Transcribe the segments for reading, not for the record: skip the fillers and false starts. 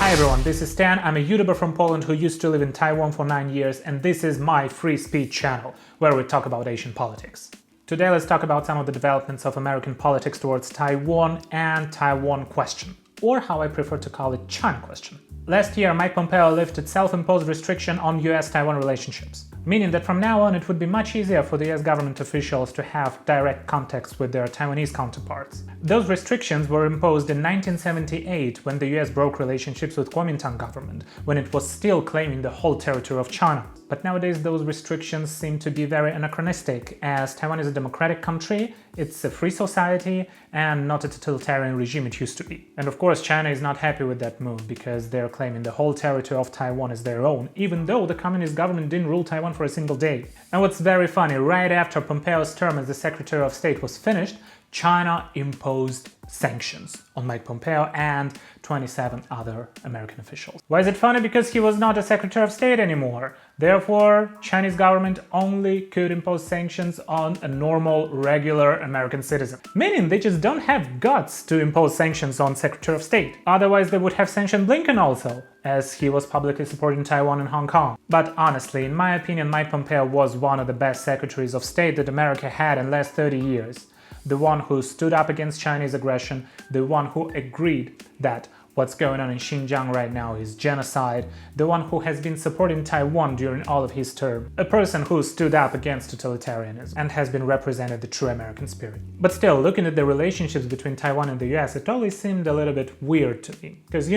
Hi everyone, this is Stan. I'm a YouTuber from Poland who used to live in Taiwan for 9 years, and this is my free speech channel, where we talk about Asian politics. Today let's talk about some of the developments of American politics towards Taiwan and Taiwan question, or how I prefer to call it, China question. Last year, Mike Pompeo lifted self-imposed restriction on US-Taiwan relationships, meaning that from now on it would be much easier for the US government officials to have direct contacts with their Taiwanese counterparts. Those restrictions were imposed in 1978 when the US broke relationships with Kuomintang government, when it was still claiming the whole territory of China. But nowadays those restrictions seem to be very anachronistic, as Taiwan is a democratic country, it's a free society, and not a totalitarian regime it used to be. And of course China is not happy with that move, because they're claiming the whole territory of Taiwan is their own, even though the communist government didn't rule Taiwan for a single day. And what's very funny, right after Pompeo's term as the Secretary of State was finished, China imposed sanctions on Mike Pompeo and 27 other American officials. Why is it funny? Because he was not a Secretary of State anymore. Therefore, Chinese government only could impose sanctions on a normal, regular American citizen. Meaning they just don't have guts to impose sanctions on Secretary of State. Otherwise they would have sanctioned Blinken also, as he was publicly supporting Taiwan and Hong Kong. But honestly, in my opinion, Mike Pompeo was one of the best Secretaries of State that America had in the last 30 years. The one who stood up against Chinese aggression, the one who agreed that what's going on in Xinjiang right now is genocide, the one who has been supporting Taiwan during all of his term, a person who stood up against totalitarianism and has been represented the true American spirit. But still, looking at the relationships between Taiwan and the US, it always seemed a little bit weird to me, because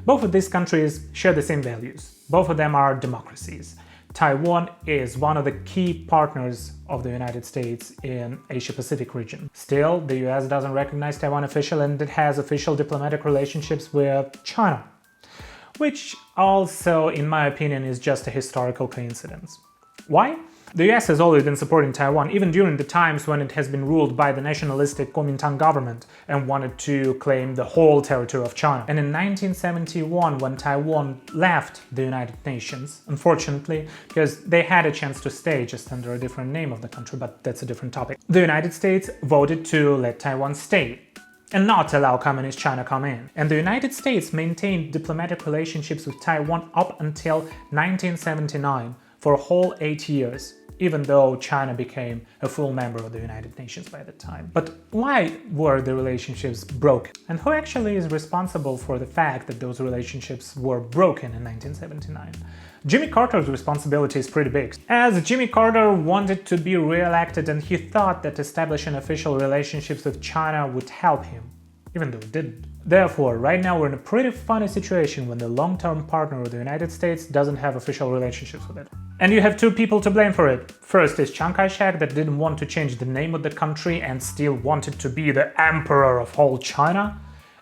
both of these countries share the same values. Both of them are democracies. Taiwan is one of the key partners of the United States in Asia-Pacific region. Still, the US doesn't recognize Taiwan officially, and it has official diplomatic relationships with China, which also, in my opinion, is just a historical coincidence. Why? The US has always been supporting Taiwan, even during the times when it has been ruled by the nationalistic Kuomintang government and wanted to claim the whole territory of China. And in 1971, when Taiwan left the United Nations, unfortunately, because they had a chance to stay just under a different name of the country, but that's a different topic, the United States voted to let Taiwan stay and not allow Communist China come in. And the United States maintained diplomatic relationships with Taiwan up until 1979 for a whole 8 years, even though China became a full member of the United Nations by that time. But why were the relationships broken? And who actually is responsible for the fact that those relationships were broken in 1979? Jimmy Carter's responsibility is pretty big, as Jimmy Carter wanted to be re-elected and he thought that establishing official relationships with China would help him, even though it didn't. Therefore, right now we're in a pretty funny situation when the long-term partner of the United States doesn't have official relationships with it. And you have two people to blame for it. First is Chiang Kai-Shek, that didn't want to change the name of the country and still wanted to be the emperor of whole China.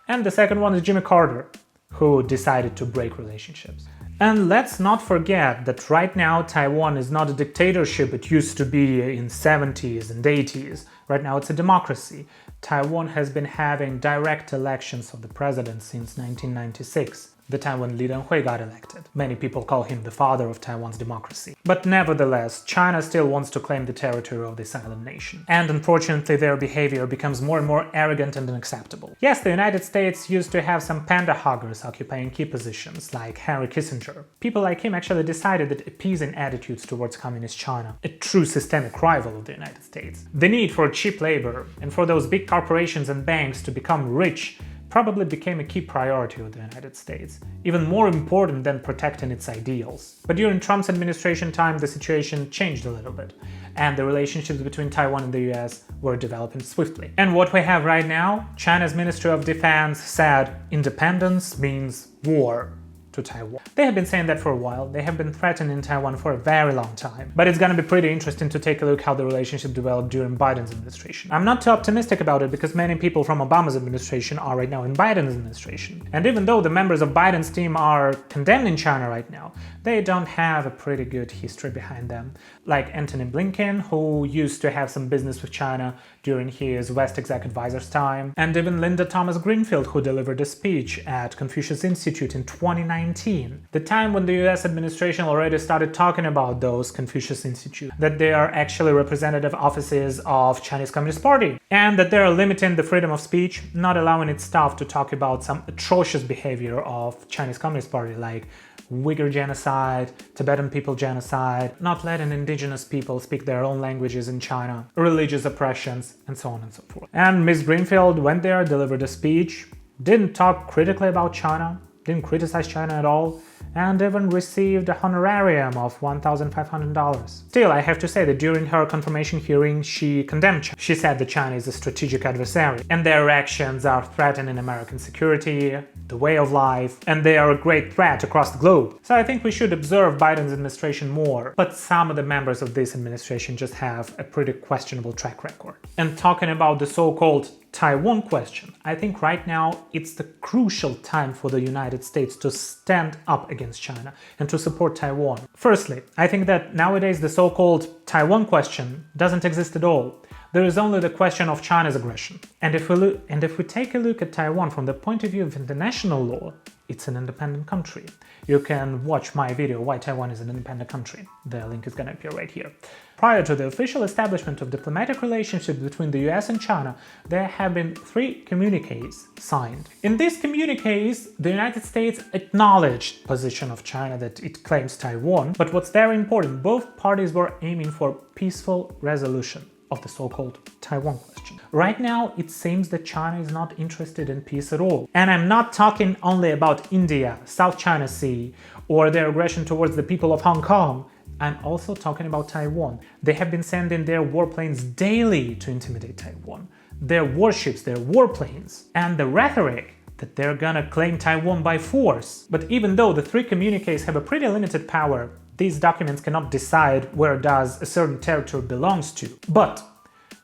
And the second one is Jimmy Carter, who decided to break relationships. And let's not forget that right now Taiwan is not a dictatorship it used to be in 70s and 80s. Right now it's a democracy. Taiwan has been having direct elections of the president since 1996. The time when Li Denghui got elected. Many people call him the father of Taiwan's democracy. But nevertheless, China still wants to claim the territory of this island nation. And unfortunately, their behavior becomes more and more arrogant and unacceptable. Yes, the United States used to have some panda huggers occupying key positions, like Henry Kissinger. People like him actually decided that appeasing attitudes towards Communist China, a true systemic rival of the United States, the need for cheap labor and for those big corporations and banks to become rich probably became a key priority of the United States, even more important than protecting its ideals. But during Trump's administration time, the situation changed a little bit, and the relationships between Taiwan and the US were developing swiftly. And what we have right now, China's Ministry of Defense said independence means war to Taiwan. They have been saying that for a while, they have been threatening Taiwan for a very long time. But it's gonna be pretty interesting to take a look how the relationship developed during Biden's administration. I'm not too optimistic about it because many people from Obama's administration are right now in Biden's administration. And even though the members of Biden's team are condemning China right now, they don't have a pretty good history behind them. Like Antony Blinken, who used to have some business with China during his West Exec Advisor's time, and even Thomas-Greenfield, who delivered a speech at Confucius Institute in 2019 2019, the time when the US administration already started talking about those Confucius Institutes, that they are actually representative offices of Chinese Communist Party, and that they are limiting the freedom of speech, not allowing its staff to talk about some atrocious behavior of Chinese Communist Party, like Uyghur genocide, Tibetan people genocide, not letting indigenous people speak their own languages in China, religious oppressions, and so on and so forth. And Ms. Greenfield went there, delivered a speech, didn't talk critically about China, didn't criticize China at all, and even received a honorarium of $1,500. Still, I have to say that during her confirmation hearing, she condemned China. She said that China is a strategic adversary, and their actions are threatening American security, the way of life, and they are a great threat across the globe. So I think we should observe Biden's administration more, but some of the members of this administration just have a pretty questionable track record. And talking about the so-called Taiwan question, I think right now it's the crucial time for the United States to stand up against China and to support Taiwan. Firstly, I think that nowadays the so-called Taiwan question doesn't exist at all. There is only the question of China's aggression. And if we take a look at Taiwan from the point of view of international law, it's an independent country. You can watch my video, Why Taiwan is an Independent Country. The link is going to appear right here. Prior to the official establishment of diplomatic relationships between the US and China, there have been 3 communiques signed. In these communiques, the United States acknowledged the position of China that it claims Taiwan, but what's very important, both parties were aiming for peaceful resolution of the so-called Taiwan question. Right now, it seems that China is not interested in peace at all. And I'm not talking only about India, South China Sea, or their aggression towards the people of Hong Kong. I'm also talking about Taiwan. They have been sending their warplanes daily to intimidate Taiwan. Their warships, their warplanes, and the rhetoric that they're gonna claim Taiwan by force. But even though the 3 communiques have a pretty limited power, these documents cannot decide where does a certain territory belongs to. But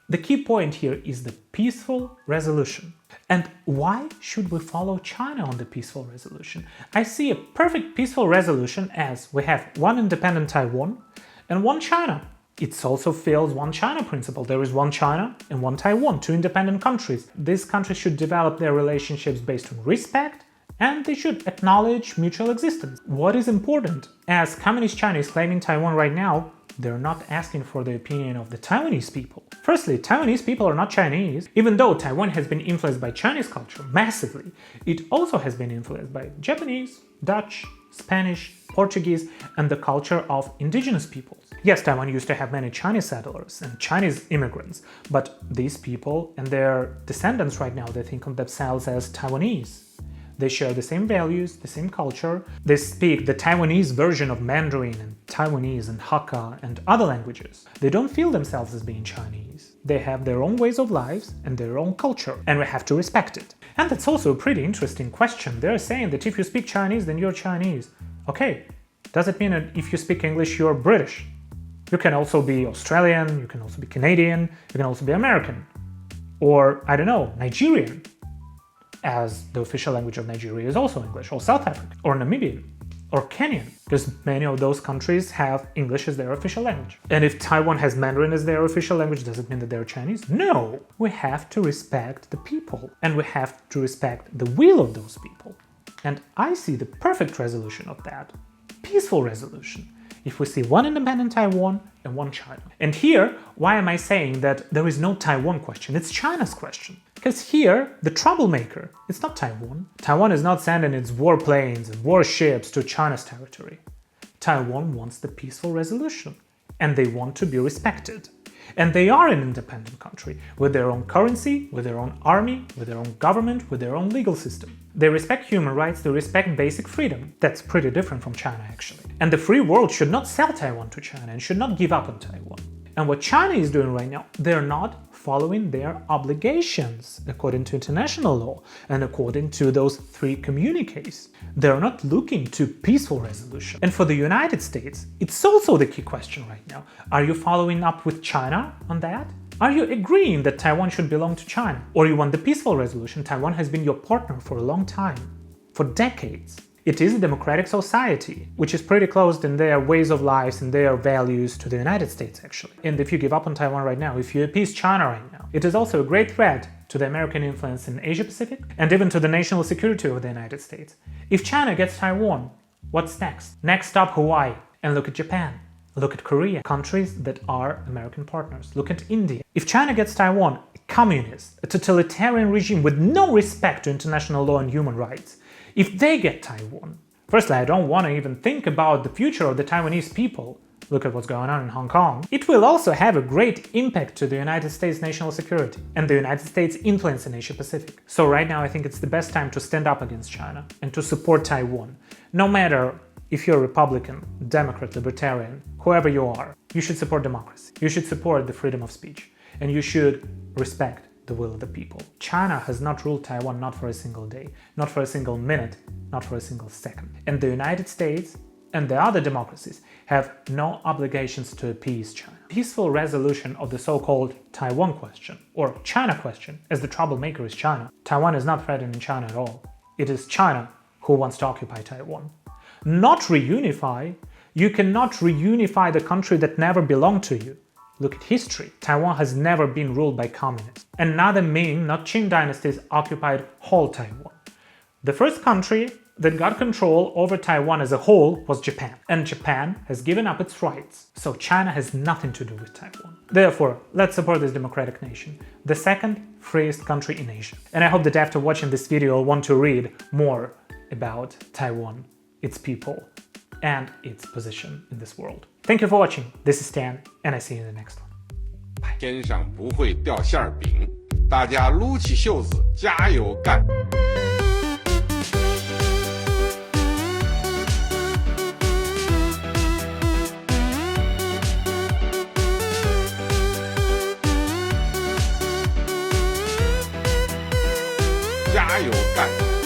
the key point here is the peaceful resolution. And why should we follow China on the peaceful resolution? I see a perfect peaceful resolution as we have one independent Taiwan and one China. It also fills one China principle. There is one China and one Taiwan, 2 independent countries. These countries should develop their relationships based on respect, and they should acknowledge mutual existence. What is important, as Communist China is claiming Taiwan right now, they're not asking for the opinion of the Taiwanese people. Firstly, Taiwanese people are not Chinese. Even though Taiwan has been influenced by Chinese culture massively, it also has been influenced by Japanese, Dutch, Spanish, Portuguese, and the culture of indigenous peoples. Yes, Taiwan used to have many Chinese settlers and Chinese immigrants, but these people and their descendants right now, they think of themselves as Taiwanese. They share the same values, the same culture. They speak the Taiwanese version of Mandarin and Taiwanese and Hakka and other languages. They don't feel themselves as being Chinese. They have their own ways of lives and their own culture, and we have to respect it. And that's also a pretty interesting question. They're saying that if you speak Chinese, then you're Chinese. Okay, does it mean that if you speak English, you're British? You can also be Australian, you can also be Canadian, you can also be American. Or, I don't know, Nigerian, as the official language of Nigeria is also English, or South African, or Namibian, or Kenyan, because many of those countries have English as their official language. And if Taiwan has Mandarin as their official language, does it mean that they're Chinese? No! We have to respect the people, and we have to respect the will of those people. And I see the perfect resolution of that. Peaceful resolution. If we see one independent Taiwan and one China. And here, why am I saying that there is no Taiwan question? It's China's question. Because here, the troublemaker, it's not Taiwan. Taiwan is not sending its warplanes and warships to China's territory. Taiwan wants the peaceful resolution, and they want to be respected. And they are an independent country, with their own currency, with their own army, with their own government, with their own legal system. They respect human rights, they respect basic freedom. That's pretty different from China, actually. And the free world should not sell Taiwan to China and should not give up on Taiwan. And what China is doing right now, they're not following their obligations according to international law and according to those 3 communiques. They're not looking to peaceful resolution. And for the United States, it's also the key question right now. Are you following up with China on that? Are you agreeing that Taiwan should belong to China? Or you want the peaceful resolution? Taiwan has been your partner for a long time, for decades. It is a democratic society, which is pretty close in their ways of life and their values to the United States, actually. And if you give up on Taiwan right now, if you appease China right now, it is also a great threat to the American influence in Asia-Pacific, and even to the national security of the United States. If China gets Taiwan, what's next? Next stop Hawaii, and look at Japan. Look at Korea, countries that are American partners. Look at India. If China gets Taiwan, a communist, a totalitarian regime with no respect to international law and human rights, if they get Taiwan, firstly, I don't want to even think about the future of the Taiwanese people. Look at what's going on in Hong Kong. It will also have a great impact to the United States national security and the United States' influence in Asia-Pacific. So right now I think it's the best time to stand up against China and to support Taiwan. No matter if you're Republican, Democrat, Libertarian, whoever you are, you should support democracy. You should support the freedom of speech. And you should respect the will of the people. China has not ruled Taiwan not for a single day, not for a single minute, not for a single second. And the United States and the other democracies have no obligations to appease China. Peaceful resolution of the so-called Taiwan question, or China question, as the troublemaker is China. Taiwan is not threatening China at all. It is China who wants to occupy Taiwan. Not reunify. You cannot reunify the country that never belonged to you. Look at history. Taiwan has never been ruled by communists. And neither Ming nor Qing dynasties occupied whole Taiwan. The first country that got control over Taiwan as a whole was Japan. And Japan has given up its rights. So China has nothing to do with Taiwan. Therefore, let's support this democratic nation, the second freest country in Asia. And I hope that after watching this video you'll want to read more about Taiwan, its people, and its position in this world. Thank you for watching. This is Stan, and I see you in the next one. Bye. 天上不会掉馅儿饼，大家撸起袖子加油干！加油干！